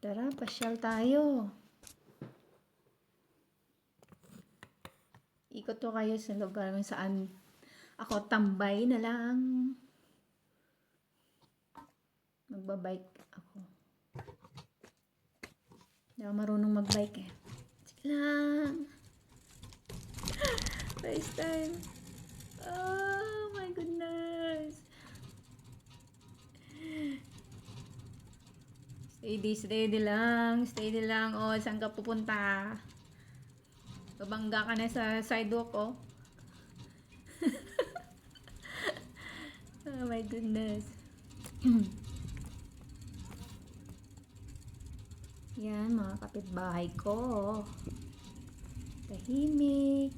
Tara, pasyal tayo. Ikot to kayo sa lugar kung saan ako tambay na lang. Magbabike ako. Hindi ako marunong magbike eh. Sige lang. First time. Oh my goodness. Steady lang. Steady lang. Oh, saan ka pupunta? Babangga ka na sa sidewalk, oh. Oh my goodness. Yan, mga kapitbahay ko. Tahimik.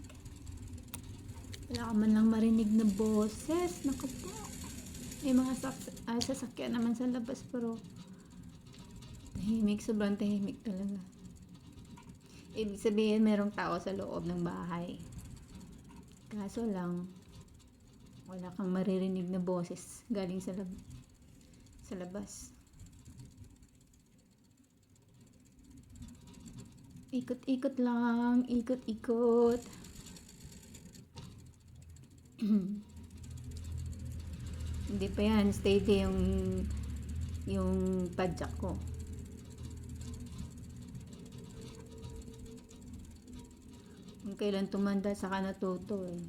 Wala ka man lang marinig na boses. Naku po. May mga sasakyan naman sa labas, pero tahimik. Sobrang tahimik talaga. Ibig sabihin, merong tao sa loob ng bahay. Kaso lang, wala kang maririnig na boses galing sa labas. Ikot-ikot lang, ikot-ikot. Hindi pa yan, steady yung padjak ko. Kung kailan tumanda, saka natuto eh.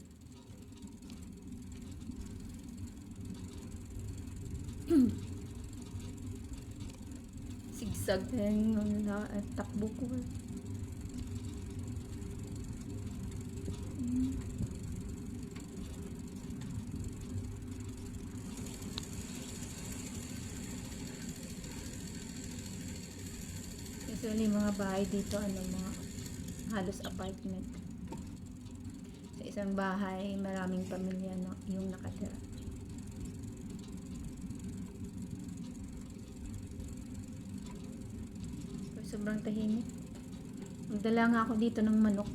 Sigsag din yung takbo ko. Usually mga bahay dito, mga halos apartment. Sa isang bahay, maraming pamilya yung nakatira. So, sobrang tahimik. Magdala nga ako dito ng manok.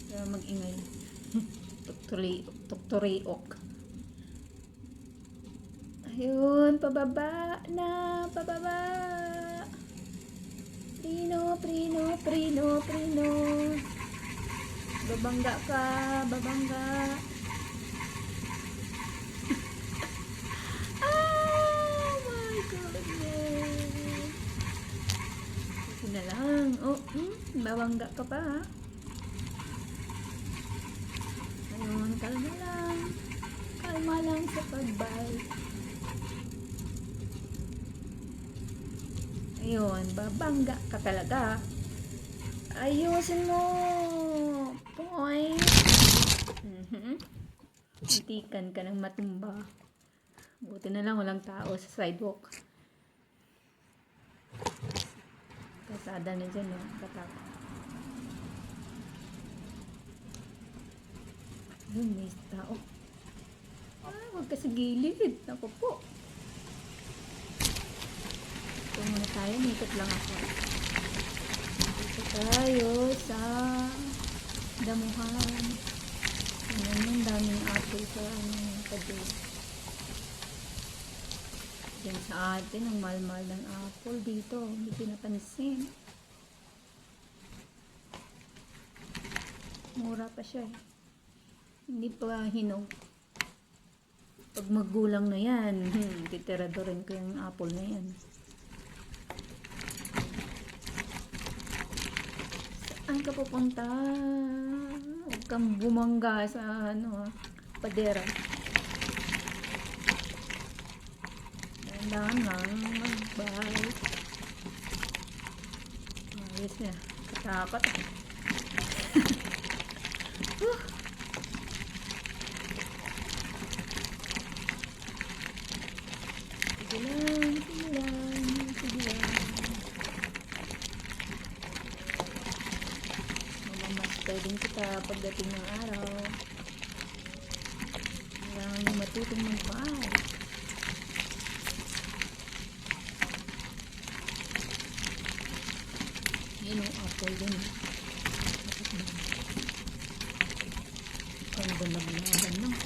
Kaya mag-ingay. Tukturiok. Ayun, pababa na, pababa. Prino. Babangga ka, babangga. Oh my goodness. Ito na lang. Oh, babangga ka pa ha. Ayun, kalma lang. Kalma lang sa pagbike. Ayun, babangga ka talaga. Ayusin mo. Point. Antikan ka ng matumba. Buti na lang walang tao sa sidewalk. Kasada na dyan, no? Katak. Ayun, may tao. Huwag ka sa gilid. Ako po. Ito muna tayo. Mikot lang ako. Ito tayo sa damuhan. Ayan yung daming apple sa tabi. Diyan sa atin, ang mahal-mahal ng apple dito. Hindi pinapansin. Mura pa siya eh. Hindi pa hinog. Pag magulang na yan, titiradorin ko yung apple na yan. Saan ka pupunta? Huwag kang bumangga sa padera. Dahan lang mag-bike. Ayos na. Katakot. Sige lang. Mamamaster din kita pagdating ng araw. Kailangan mo matutong mag-bike. Yan ang apple din. Ganda na binaban lang.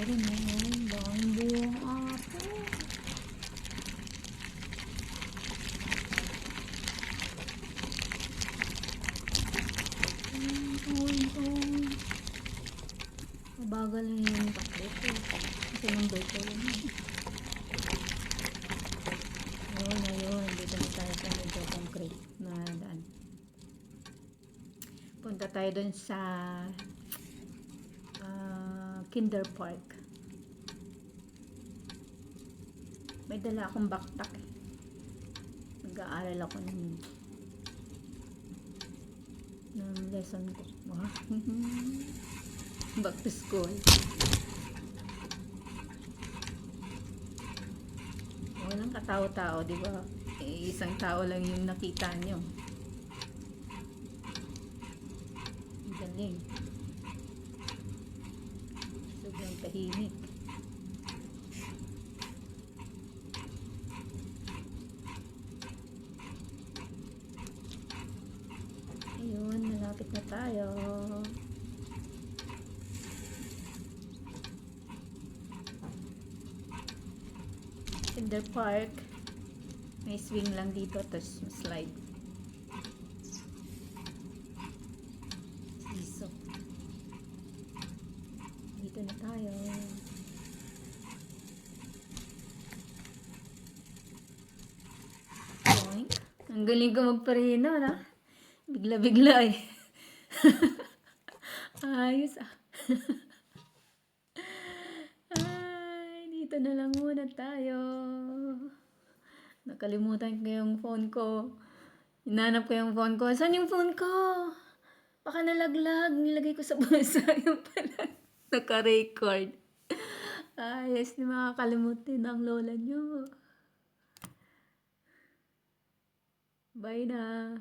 rin ngayon. Bawang buwang apo. Ito. Mabagal na yung takbo ko. Kasi number ko lang yun. Ayun. Dito na tayo sa medyo concrete na daan. Punta tayo dun sa Kinder Park. May dala akong backpack eh. Mag-aaral ako ng lesson ko. Wow. Back to school. Walang katao-tao, di ba? Isang tao lang yung nakita nyo. Galing. Sobrang tahimik. Ayun, malapit na tayo. Kinder Park. May swing lang dito, tapos slide. Iso. Dito na tayo. Boink. Ang galing ko magparino, na? Bigla-bigla eh. Ayos ah. Ay, dito na lang muna tayo. Nakalimutan ko yung phone ko. Hinanap ko yung phone ko. Saan yung phone ko? Baka nalaglag. Nilagay ko sa bulsa. Yung pala. Naka-record. Ayos, di makakalimutin ang lola nyo. Bye na.